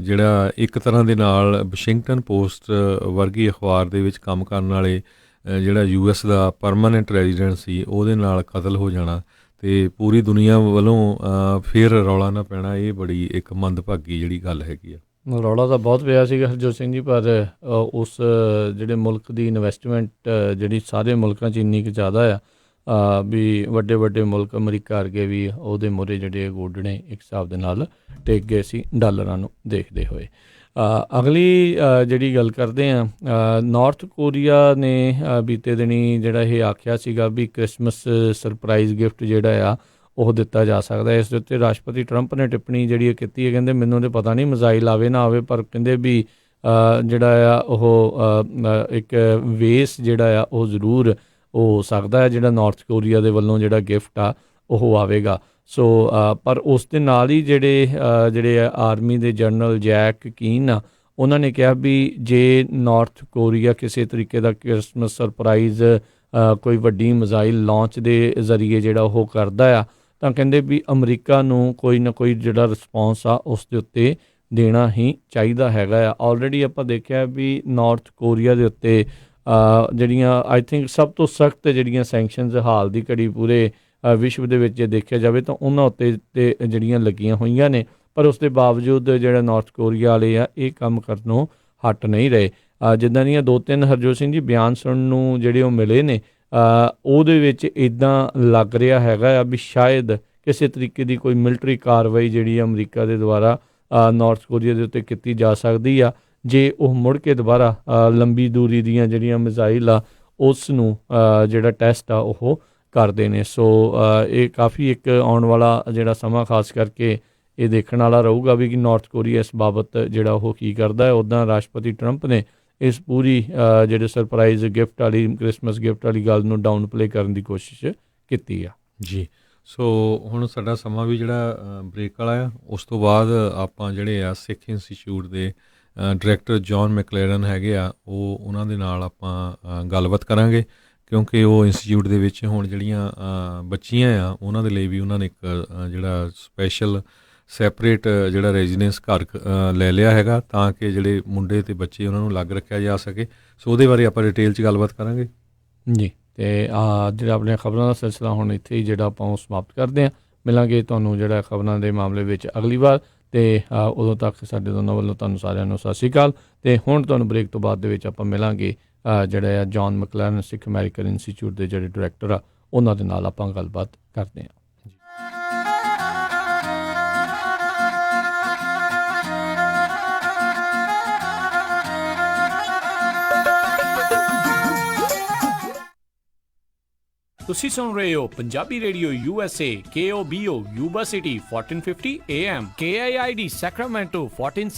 ਜਿਹੜਾ ਇੱਕ ਤਰ੍ਹਾਂ ਦੇ ਨਾਲ ਵਾਸ਼ਿੰਗਟਨ ਪੋਸਟ ਵਰਗੀ ਅਖਬਾਰ ਦੇ ਵਿੱਚ ਕੰਮ ਕਰਨ ਵਾਲੇ ਜਿਹੜਾ US ਦਾ ਪਰਮਾਨੈਂਟ ਰੈਜ਼ੀਡੈਂਟ ਸੀ ਉਹਦੇ ਨਾਲ ਕਤਲ ਹੋ ਜਾਣਾ ਅਤੇ ਪੂਰੀ ਦੁਨੀਆ ਵੱਲੋਂ ਫਿਰ ਰੌਲਾ ਨਾ ਪੈਣਾ, ਇਹ ਬੜੀ ਇੱਕ ਮੰਦਭਾਗੀ ਜਿਹੜੀ ਗੱਲ ਹੈਗੀ ਆ। ਰੌਲਾ ਤਾਂ ਬਹੁਤ ਪਿਆ ਸੀਗਾ ਹਰਜੋਤ ਸਿੰਘ ਜੀ, ਪਰ ਉਸ ਜਿਹੜੇ ਮੁਲਕ ਦੀ ਇਨਵੈਸਟਮੈਂਟ ਜਿਹੜੀ ਸਾਰੇ ਮੁਲਕਾਂ 'ਚ ਇੰਨੀ ਕੁ ਜ਼ਿਆਦਾ ਆ ਵੀ ਵੱਡੇ ਵੱਡੇ ਮੁਲਕ ਅਮਰੀਕਾ ਵਰਗੇ ਵੀ ਉਹਦੇ ਮੂਹਰੇ ਜਿਹੜੇ ਗੋਡਣੇ ਇੱਕ ਹਿਸਾਬ ਦੇ ਨਾਲ ਟੇਕ ਗਏ ਸੀ ਡਾਲਰਾਂ ਨੂੰ ਦੇਖਦੇ ਹੋਏ। ਅਗਲੀ ਜਿਹੜੀ ਗੱਲ ਕਰਦੇ ਹਾਂ, ਨਾਰਥ ਕੋਰੀਆ ਨੇ ਬੀਤੇ ਦਿਨੀ ਜਿਹੜਾ ਇਹ ਆਖਿਆ ਸੀਗਾ ਵੀ ਕ੍ਰਿਸਮਸ ਸਰਪ੍ਰਾਈਜ਼ ਗਿਫਟ ਜਿਹੜਾ ਆ ਉਹ ਦਿੱਤਾ ਜਾ ਸਕਦਾ। ਇਸ ਦੇ ਉੱਤੇ ਰਾਸ਼ਟਰਪਤੀ ਟਰੰਪ ਨੇ ਟਿੱਪਣੀ ਜਿਹੜੀ ਇਹ ਕੀਤੀ ਹੈ, ਕਹਿੰਦੇ ਮੈਨੂੰ ਤਾਂ ਪਤਾ ਨਹੀਂ ਮਿਜ਼ਾਈਲ ਆਵੇ ਨਾ ਆਵੇ, ਪਰ ਕਹਿੰਦੇ ਵੀ ਜਿਹੜਾ ਆ ਉਹ ਇੱਕ ਵੇਸ ਜਿਹੜਾ ਆ ਉਹ ਜ਼ਰੂਰ ਹੋ ਸਕਦਾ ਹੈ ਜਿਹੜਾ ਨਾਰਥ ਕੋਰੀਆ ਦੇ ਵੱਲੋਂ ਜਿਹੜਾ ਗਿਫਟ ਆ ਉਹ ਆਵੇਗਾ। ਸੋ ਪਰ ਉਸ ਦੇ ਨਾਲ ਹੀ ਜਿਹੜੇ ਆਰਮੀ ਦੇ ਜਨਰਲ ਜੈਕ ਕੀਨ ਆ, ਉਹਨਾਂ ਨੇ ਕਿਹਾ ਵੀ ਜੇ ਨਾਰਥ ਕੋਰੀਆ ਕਿਸੇ ਤਰੀਕੇ ਦਾ ਕ੍ਰਿਸਮਸ ਸਰਪ੍ਰਾਈਜ਼ ਕੋਈ ਵੱਡੀ ਮਿਜ਼ਾਈਲ ਲਾਂਚ ਦੇ ਜ਼ਰੀਏ ਜਿਹੜਾ ਉਹ ਕਰਦਾ ਆ, ਤਾਂ ਕਹਿੰਦੇ ਵੀ ਅਮਰੀਕਾ ਨੂੰ ਕੋਈ ਨਾ ਕੋਈ ਜਿਹੜਾ ਰਿਸਪੌਂਸ ਆ ਉਸ ਦੇ ਉੱਤੇ ਦੇਣਾ ਹੀ ਚਾਹੀਦਾ ਹੈਗਾ ਆ। ਆਲਰੇਡੀ ਆਪਾਂ ਦੇਖਿਆ ਵੀ ਨਾਰਥ ਕੋਰੀਆ ਦੇ ਉੱਤੇ ਜਿਹੜੀਆਂ ਆਈ ਥਿੰਕ ਸਭ ਤੋਂ ਸਖਤ ਜਿਹੜੀਆਂ ਸੈਂਕਸ਼ਨਸ ਹਾਲ ਦੀ ਘੜੀ ਪੂਰੇ ਵਿਸ਼ਵ ਦੇ ਵਿੱਚ ਜੇ ਦੇਖਿਆ ਜਾਵੇ ਤਾਂ ਉਹਨਾਂ ਉੱਤੇ ਤੇ ਜਿਹੜੀਆਂ ਲੱਗੀਆਂ ਹੋਈਆਂ ਨੇ, ਪਰ ਉਸ ਦੇ ਬਾਵਜੂਦ ਜਿਹੜਾ ਨਾਰਥ ਕੋਰੀਆ ਵਾਲੇ ਆ ਇਹ ਕੰਮ ਕਰਨੋਂ ਹਟ ਨਹੀਂ ਰਹੇ। ਜਿੱਦਾਂ ਦੀਆਂ 2-3 ਹਰਜੋਤ ਸਿੰਘ ਜੀ ਬਿਆਨ ਸੁਣਨ ਨੂੰ ਜਿਹੜੇ ਉਹ ਮਿਲੇ ਨੇ, ਉਹਦੇ ਵਿੱਚ ਇੱਦਾਂ ਲੱਗ ਰਿਹਾ ਹੈਗਾ ਆ ਵੀ ਸ਼ਾਇਦ ਕਿਸੇ ਤਰੀਕੇ ਦੀ ਕੋਈ ਮਿਲਟਰੀ ਕਾਰਵਾਈ ਜਿਹੜੀ ਅਮਰੀਕਾ ਦੇ ਦੁਆਰਾ ਨਾਰਥ ਕੋਰੀਆ ਦੇ ਉੱਤੇ ਕੀਤੀ ਜਾ ਸਕਦੀ ਆ, ਜੇ ਉਹ ਮੁੜ ਕੇ ਦੁਬਾਰਾ ਲੰਬੀ ਦੂਰੀ ਦੀਆਂ ਜਿਹੜੀਆਂ ਮਿਜ਼ਾਈਲ ਆ ਉਸ ਨੂੰ ਜਿਹੜਾ ਟੈਸਟ ਆ ਉਹ ਕਰਦੇ ਨੇ। ਸੋ ਇਹ ਕਾਫੀ ਇੱਕ ਆਉਣ ਵਾਲਾ ਜਿਹੜਾ ਸਮਾਂ ਖਾਸ ਕਰਕੇ ਇਹ ਦੇਖਣ ਵਾਲਾ ਰਹੂਗਾ ਵੀ ਕਿ ਨਾਰਥ ਕੋਰੀਆ ਇਸ ਬਾਬਤ ਜਿਹੜਾ ਉਹ ਕੀ ਕਰਦਾ ਹੈ। ਉੱਦਾਂ ਰਾਸ਼ਟਰਪਤੀ ਟਰੰਪ ਨੇ ਇਸ ਪੂਰੀ ਜਿਹੜੇ ਸਰਪ੍ਰਾਈਜ਼ ਗਿਫਟ ਵਾਲੀ ਕ੍ਰਿਸਮਸ ਗਿਫਟ ਵਾਲੀ ਗੱਲ ਨੂੰ ਡਾਊਨ ਪਲੇ ਕਰਨ ਦੀ ਕੋਸ਼ਿਸ਼ ਕੀਤੀ ਆ ਜੀ। ਸੋ ਹੁਣ ਸਾਡਾ ਸਮਾਂ ਵੀ ਜਿਹੜਾ ਬ੍ਰੇਕ ਵਾਲਾ ਆ, ਉਸ ਤੋਂ ਬਾਅਦ ਆਪਾਂ ਜਿਹੜੇ ਆ ਸਿੱਖ ਇੰਸਟੀਚਿਊਟ ਦੇ ਡਾਇਰੈਕਟਰ ਜੌਨ ਮੈਕਲੇਰਨ ਹੈਗੇ ਆ, ਉਹਨਾਂ ਦੇ ਨਾਲ ਆਪਾਂ ਗੱਲਬਾਤ ਕਰਾਂਗੇ, ਕਿਉਂਕਿ ਉਹ ਇੰਸਟੀਚਿਊਟ ਦੇ ਵਿੱਚ ਹੁਣ ਜਿਹੜੀਆਂ ਬੱਚੀਆਂ ਆ ਉਹਨਾਂ ਦੇ ਲਈ ਵੀ ਉਹਨਾਂ ਨੇ ਇੱਕ ਜਿਹੜਾ ਸਪੈਸ਼ਲ ਸੈਪਰੇਟ ਜਿਹੜਾ ਰੈਜ਼ੀਡੈਂਸ ਘਰ ਲੈ ਲਿਆ ਹੈਗਾ, ਤਾਂ ਕਿ ਜਿਹੜੇ ਮੁੰਡੇ ਅਤੇ ਬੱਚੇ ਉਹਨਾਂ ਨੂੰ ਅਲੱਗ ਰੱਖਿਆ ਜਾ ਸਕੇ। ਸੋ ਉਹਦੇ ਬਾਰੇ ਆਪਾਂ ਡਿਟੇਲ 'ਚ ਗੱਲਬਾਤ ਕਰਾਂਗੇ ਜੀ। ਅਤੇ ਜਿਹੜਾ ਆਪਣੀਆਂ ਖਬਰਾਂ ਦਾ ਸਿਲਸਿਲਾ ਹੁਣ ਇੱਥੇ ਹੀ ਜਿਹੜਾ ਆਪਾਂ ਉਹ ਸਮਾਪਤ ਕਰਦੇ ਹਾਂ। ਮਿਲਾਂਗੇ ਤੁਹਾਨੂੰ ਜਿਹੜਾ ਖਬਰਾਂ ਦੇ ਮਾਮਲੇ ਵਿੱਚ ਅਗਲੀ ਵਾਰ, ਅਤੇ ਉਦੋਂ ਤੱਕ ਸਾਡੇ ਦੋਨਾਂ ਵੱਲੋਂ ਤੁਹਾਨੂੰ ਸਾਰਿਆਂ ਨੂੰ ਸਤਿ ਸ਼੍ਰੀ ਅਕਾਲ। ਅਤੇ ਹੁਣ ਤੁਹਾਨੂੰ ਬ੍ਰੇਕ ਤੋਂ ਬਾਅਦ ਦੇ ਵਿੱਚ ਆਪਾਂ ਮਿਲਾਂਗੇ ਜਿਹੜਾ ਆ ਜੌਨ ਮੈਕਲੇਰਨ ਸਿੱਖ ਅਮਰੀਕਨ ਇੰਸਟੀਚਿਊਟ ਦੇ ਜਿਹੜੇ ਡਾਇਰੈਕਟਰ ਆ ਉਹਨਾਂ ਦੇ ਨਾਲ ਆਪਾਂ ਗੱਲਬਾਤ ਕਰਦੇ ਹਾਂ। ਤੁਸੀਂ ਸੁਣ ਰਹੇ ਹੋ Punjabi radio USA KOBO Yuba city 1450 AM KIID Sacramento 147